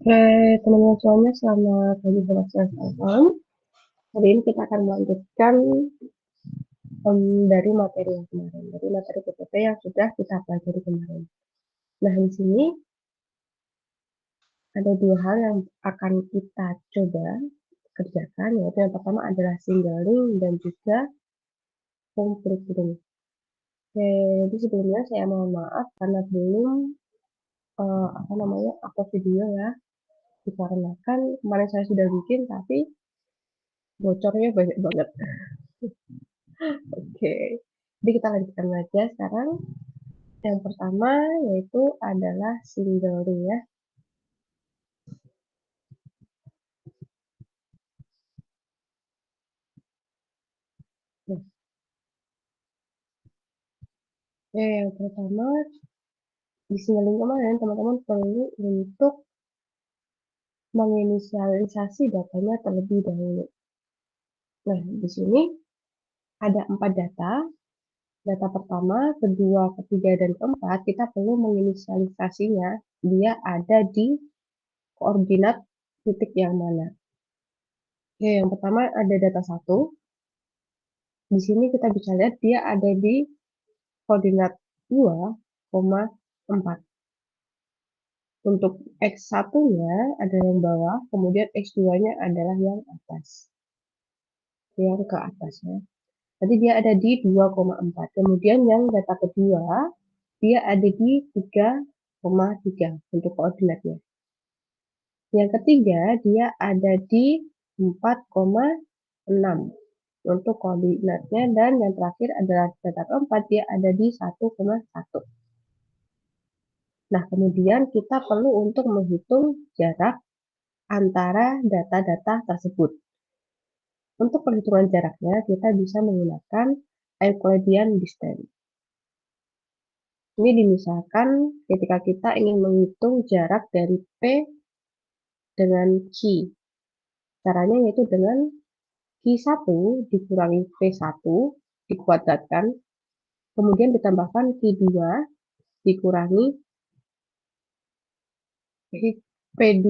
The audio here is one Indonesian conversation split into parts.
Oke, teman-teman semuanya selamat pagi, selamat siang, selamat malam. Hari ini kita akan melanjutkan dari materi yang kemarin, dari materi PPT yang sudah kita pelajari kemarin. Nah, di sini ada dua hal yang akan kita coba kerjakan, yaitu yang pertama adalah singling dan juga completing. Oke, jadi sebelumnya saya mohon maaf karena belum upload video ya, dikarenakan kemarin saya sudah bikin tapi bocornya banyak banget. Oke, jadi kita lanjutkan aja sekarang. Yang pertama yaitu adalah singlery ya. Nah, yang pertama di singlery kemarin teman-teman perlu untuk menginisialisasi datanya terlebih dahulu. Nah, di sini ada 4 data. Data pertama, kedua, ketiga, dan keempat kita perlu menginisialisasinya. Dia ada di koordinat titik yang mana. Oke, yang pertama ada data 1. Di sini kita bisa lihat dia ada di koordinat 2,4. Untuk X1-nya adalah yang bawah, kemudian X2-nya adalah yang atas. Yang ke atasnya. Jadi dia ada di 2,4. Kemudian yang data kedua, dia ada di 3,3 untuk koordinatnya. Yang ketiga, dia ada di 4,6 untuk koordinatnya. Dan yang terakhir adalah data keempat, dia ada di 1,1. Nah, kemudian kita perlu untuk menghitung jarak antara data-data tersebut. Untuk perhitungan jaraknya, kita bisa menggunakan Euclidean distance. Ini dimisalkan ketika kita ingin menghitung jarak dari P dengan Q. Caranya yaitu dengan Q1 dikurangi P1 dikuadratkan, kemudian ditambahkan Q2 dikurangi P2,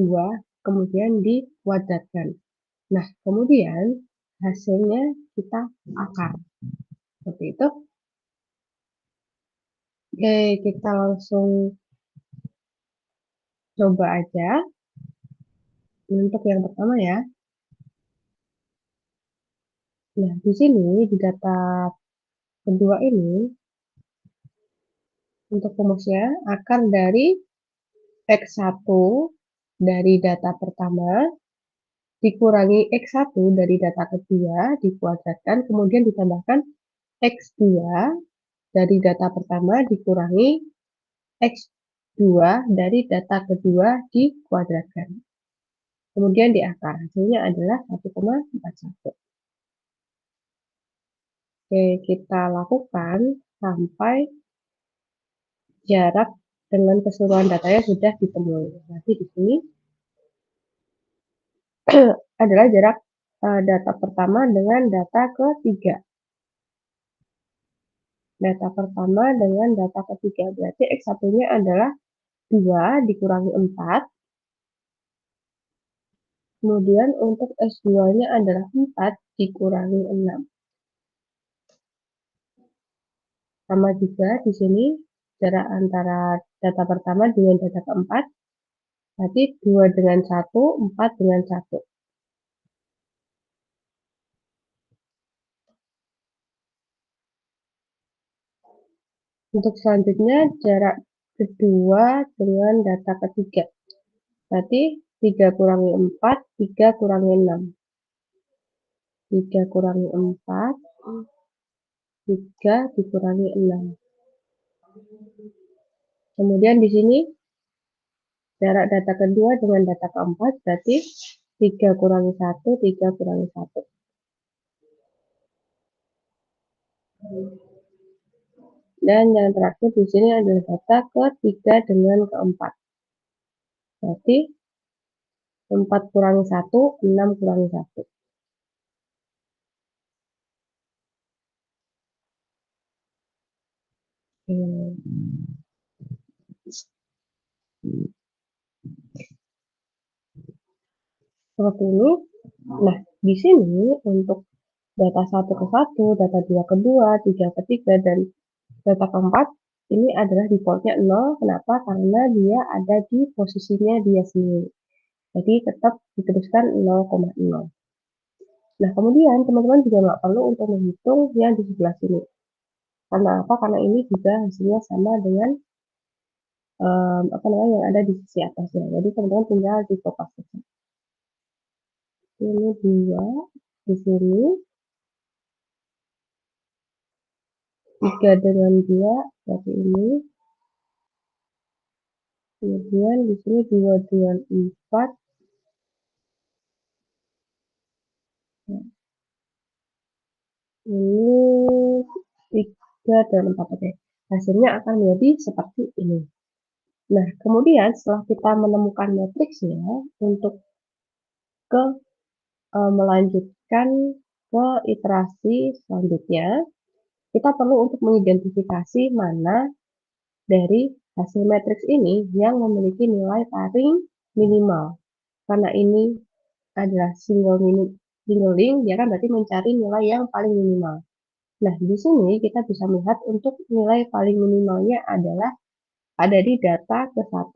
kemudian dikuadratkan. Nah, kemudian hasilnya kita akar. Seperti itu. Oke, kita langsung coba aja. Untuk yang pertama ya. Nah, di sini di data kedua ini, untuk rumusnya akar dari X1 dari data pertama dikurangi X1 dari data kedua dikuadratkan, kemudian ditambahkan X2 dari data pertama dikurangi X2 dari data kedua dikuadratkan. Kemudian di akar, hasilnya adalah 1,41. Oke, kita lakukan sampai jarak dengan keseluruhan datanya sudah ditemui. Nanti di sini adalah jarak data pertama dengan data ketiga. Data pertama dengan data ketiga. Berarti X1-nya adalah 2 dikurangi 4. Kemudian untuk S2-nya adalah 4 dikurangi 6. Sama juga di sini jarak antara data pertama dengan data keempat. Berarti 2 dengan 1, 4 dengan 1. Untuk selanjutnya jarak kedua dengan data ketiga. Berarti 3 kurangi 4, 3 kurangi 6. 3 kurangi 4, 3 dikurangi 6. Kemudian di sini jarak data kedua dengan data keempat berarti 3 kurangi 1, 3 kurangi 1. Dan yang terakhir di sini adalah data ketiga dengan keempat. Berarti 4 kurangi 1, 6 kurangi 1. seperti ini. Nah, di sini untuk data 1 ke 1, data 2 ke 2, 3 ke 3, dan data keempat, ini adalah defaultnya 0. Kenapa? Karena dia ada di posisinya dia sendiri. Jadi tetap dituliskan 0,0. Nah, kemudian teman-teman juga nggak perlu untuk menghitung yang di sebelah sini. Karena apa? Karena ini juga hasilnya sama dengan apa namanya yang ada di sisi atasnya. Jadi teman-teman tinggal di kopas saja. Ini 2 di sini, 3 dengan 2 seperti ini. Kemudian di sini 2 dengan 4. Nah, ini 3 dan 4. Oke. Hasilnya akan menjadi seperti ini. Nah, kemudian setelah kita menemukan matriksnya, untuk ke melanjutkan ke iterasi selanjutnya, kita perlu untuk mengidentifikasi mana dari hasil matriks ini yang memiliki nilai paling minimal. Karena ini adalah single link, dia kan berarti mencari nilai yang paling minimal. Nah, di sini kita bisa melihat untuk nilai paling minimalnya adalah ada di data ke-1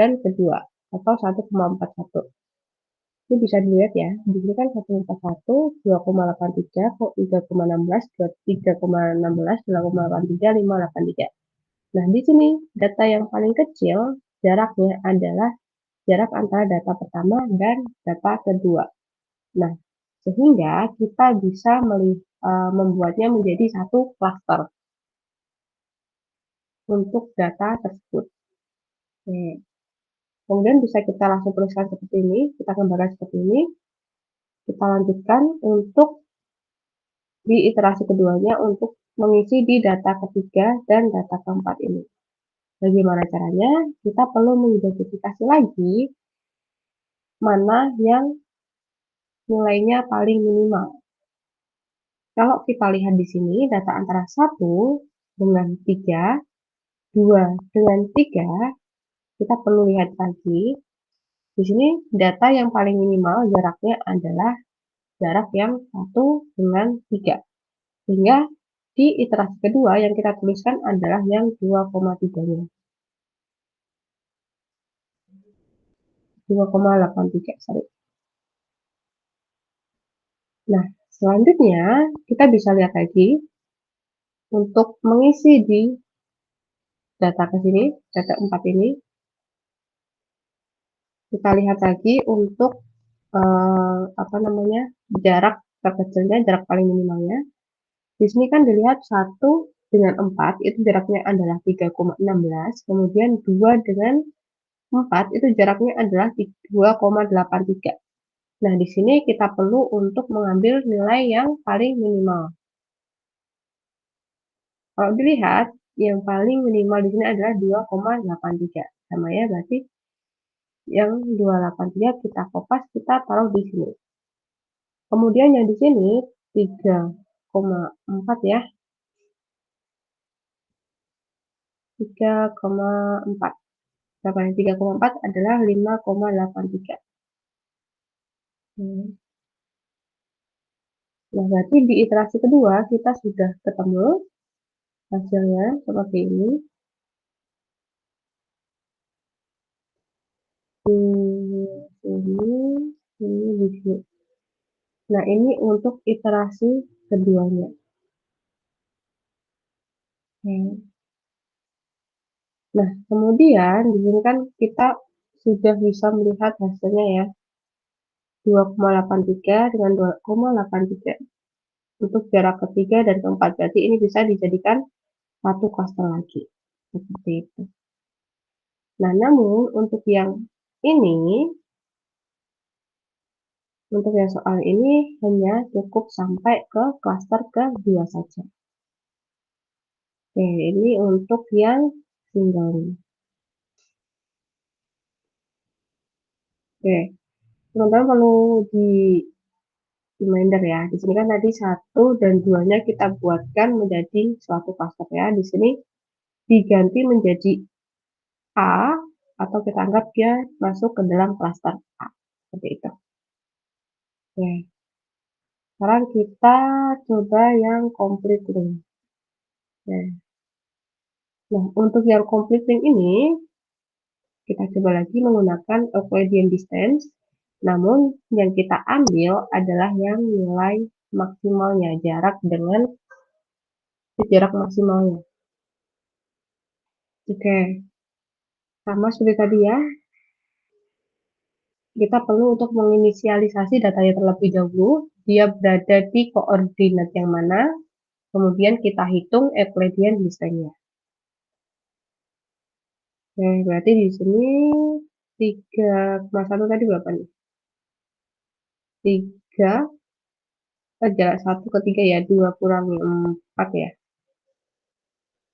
dan kedua atau 1,41. Ini bisa dilihat ya, di sini kan 141, 2,83, 3,16, 3,16, 2,83, 5,83. Nah, di sini data yang paling kecil jaraknya adalah jarak antara data pertama dan data kedua. Nah, sehingga kita bisa membuatnya menjadi satu klaster untuk data tersebut. Oke. Kemudian bisa kita langsung tuliskan seperti ini, kita kembangkan seperti ini. Kita lanjutkan untuk di iterasi keduanya untuk mengisi di data ketiga dan data keempat ini. Bagaimana caranya? Kita perlu mengidentifikasi lagi mana yang nilainya paling minimal. Kalau kita lihat di sini, data antara 1 dengan 3, 2 dengan 3, kita perlu lihat lagi. Di sini data yang paling minimal jaraknya adalah jarak yang 1 dengan 3. Sehingga di iterasi kedua yang kita tuliskan adalah yang 2,3-nya. 2,83, sorry. Nah, selanjutnya kita bisa lihat lagi untuk mengisi di data ke sini, data 4 ini. Kita lihat lagi untuk apa namanya jarak terkecilnya, jarak paling minimalnya. Di sini kan dilihat 1 dengan 4 itu jaraknya adalah 3,16, kemudian 2 dengan 4 itu jaraknya adalah 2,83. Nah, di sini kita perlu untuk mengambil nilai yang paling minimal. Kalau dilihat, yang paling minimal di sini adalah 2,83. Sama ya, berarti yang 283 kita kopas, kita taruh di sini. Kemudian yang di sini 3,4 ya. 3,4. Berapa? 3,4 adalah 5,83. Nah, berarti di iterasi kedua kita sudah ketemu hasilnya seperti ini. Ini di sini. Nah, ini untuk iterasi keduanya. Nah, kemudian di sini kan kita sudah bisa melihat hasilnya ya. 2,83 dengan 2,83 untuk jarak ketiga dan keempat. Berarti ini bisa dijadikan satu klaster lagi. Seperti itu. Nah, namun untuk yang ini, untuk yang soal ini hanya cukup sampai ke klaster kedua saja. Oke, ini untuk yang single. Oke, teman-teman perlu di reminder ya. Di sini kan tadi 1 dan 2-nya kita buatkan menjadi suatu klaster ya. Di sini diganti menjadi A atau kita anggap dia masuk ke dalam klaster A. Seperti itu. Nah, sekarang kita coba yang complete link. Nah, untuk yang complete link ini, kita coba lagi menggunakan Euclidean distance. Namun, yang kita ambil adalah yang nilai maksimalnya, jarak maksimalnya. Oke, sama seperti tadi ya, kita perlu untuk menginisialisasi datanya terlebih dahulu, dia berada di koordinat yang mana, kemudian kita hitung Euclidean distance-nya. Oke, berarti di sini 3,1 tadi berapa nih? 3, jarak 1 ke 3 ya, 2 kurangi 4 ya.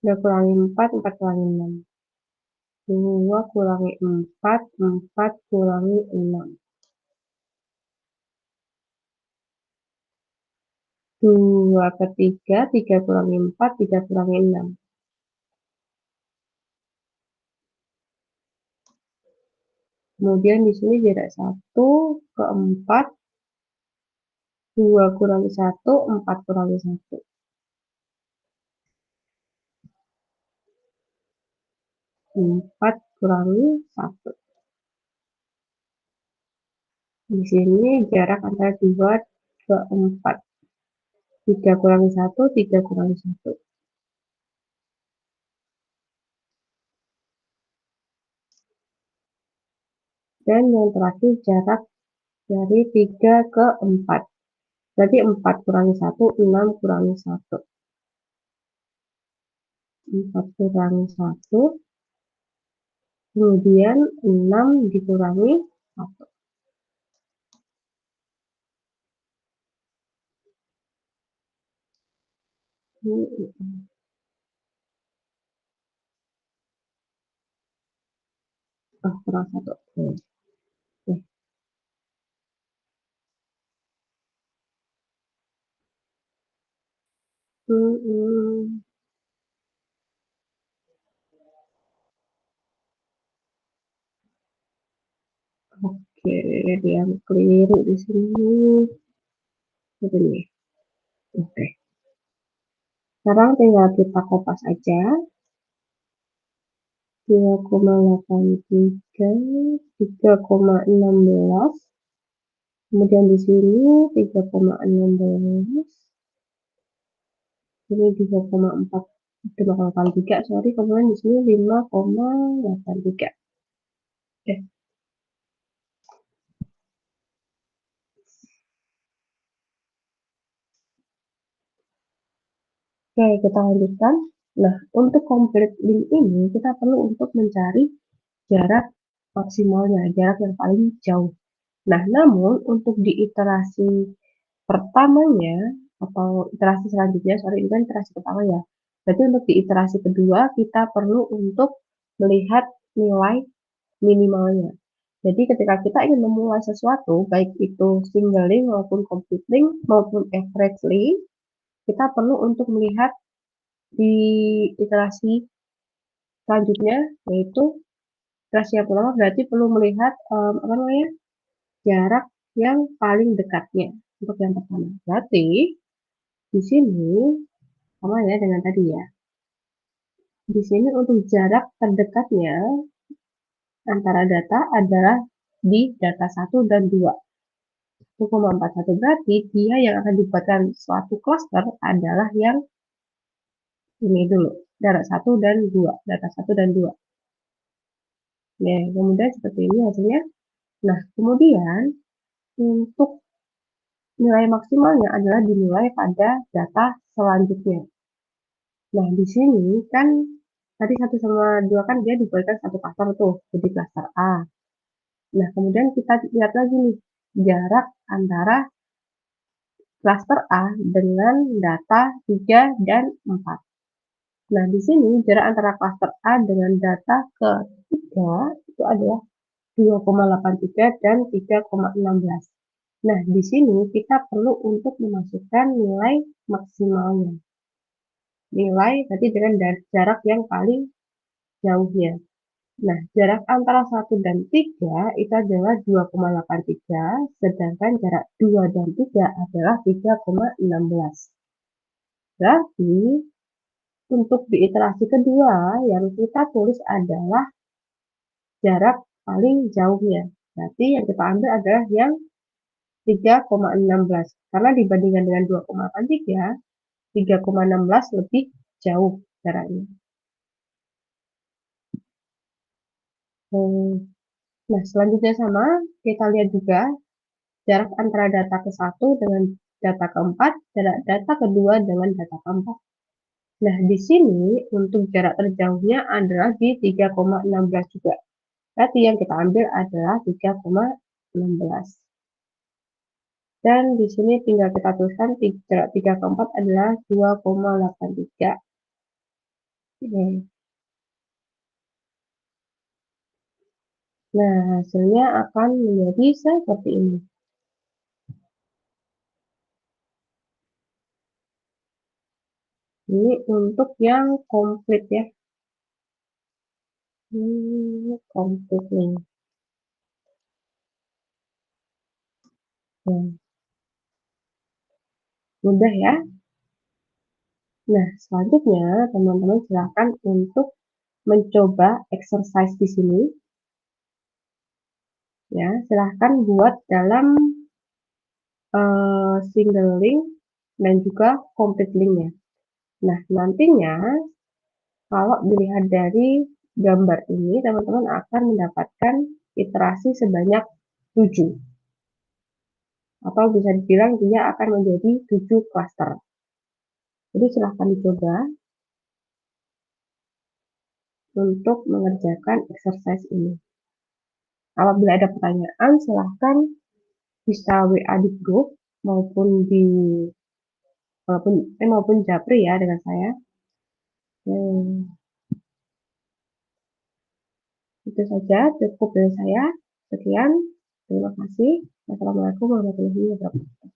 2 kurangi 4, 4 kurangi 6. 2 kurangi 4, 4 kurangi 6. 2 ke 3, 3 kurangi 4, 3 kurangi 6. Kemudian di sini jarak 1 ke 4, 2 kurangi 1, 4 kurangi 1. 4 kurangi 1. Di sini jarak antara 2 ke 4. 3 kurangi 1, 3 kurangi 1. Dan yang terakhir jarak dari 3 ke 4. Berarti 4 kurangi 1, 6 kurangi 1. 4 kurangi 1, kemudian 6 dikurangi 1. Oh, kurang 1. Oke. Oke, ada yang keliru di sini. Begini. Oke. Sekarang tinggal kita kopas aja. 2,83, 3,16. Kemudian di sini 3,16. Ini 3,4, 5,83, sorry, kemudian di sini 5,83. Oke, kita lanjutkan. Nah, untuk complete link ini kita perlu untuk mencari jarak maksimalnya, jarak yang paling jauh. Nah, namun untuk di iterasi pertamanya atau iterasi selanjutnya, sorry, ini kan iterasi pertama ya. Berarti untuk di iterasi kedua kita perlu untuk melihat nilai minimalnya. Jadi ketika kita ingin memulai sesuatu, baik itu single link maupun complete link maupun average link, kita perlu untuk melihat di iterasi selanjutnya, yaitu iterasi yang pertama berarti perlu melihat apa namanya, jarak yang paling dekatnya untuk yang pertama. Berarti di sini sama ya dengan tadi ya. Di sini untuk jarak terdekatnya antara data adalah di data 1 dan 2. 1,41 berarti dia yang akan dibuatkan suatu cluster adalah yang ini dulu, jarak 1 dan 2, data 1 dan 2. Ya, kemudian seperti ini hasilnya. Nah, kemudian untuk nilai maksimalnya adalah dinilai pada data selanjutnya. Nah, di sini kan tadi 1 sama 2 kan dia dibuatkan satu cluster tuh, jadi cluster A. Nah, kemudian kita lihat lagi nih, jarak antara cluster A dengan data 3 dan 4. Nah, di sini jarak antara cluster A dengan data ketiga itu adalah 2,83 dan 3,16. Nah, di sini kita perlu untuk memasukkan nilai maksimalnya. Nilai berarti dengan jarak yang paling jauhnya. Nah, jarak antara 1 dan 3 itu adalah 2,83, sedangkan jarak 2 dan 3 adalah 3,16. Berarti, untuk di iterasi kedua, yang kita tulis adalah jarak paling jauhnya. Berarti yang kita ambil adalah yang 3,16. Karena dibandingkan dengan 2,83, 3,16 lebih jauh jaraknya. Nah, selanjutnya sama, kita lihat juga jarak antara data ke-1 dengan data ke-4, jarak data kedua dengan data ke-4. Nah, di sini untuk jarak terjauhnya adalah di 3,16 juga. Berarti yang kita ambil adalah 3,16. Dan di sini tinggal kita tuliskan jarak 3 ke 4 adalah 2,83. Nah, hasilnya akan menjadi seperti ini. Ini untuk yang komplit ya. Komplit nih. Nah, mudah ya. Nah, selanjutnya teman-teman silakan untuk mencoba exercise di sini. Ya, silahkan buat dalam single link dan juga complete linknya. Nah, nantinya kalau dilihat dari gambar ini, teman-teman akan mendapatkan iterasi sebanyak 7. Atau bisa dibilang dia akan menjadi 7 cluster. Jadi silahkan dicoba untuk mengerjakan exercise ini. Apabila ada pertanyaan, silahkan bisa WA di grup maupun di maupun japri ya dengan saya. Itu saja cukup dari saya. Sekian, terima kasih. Assalamualaikum warahmatullahi wabarakatuh.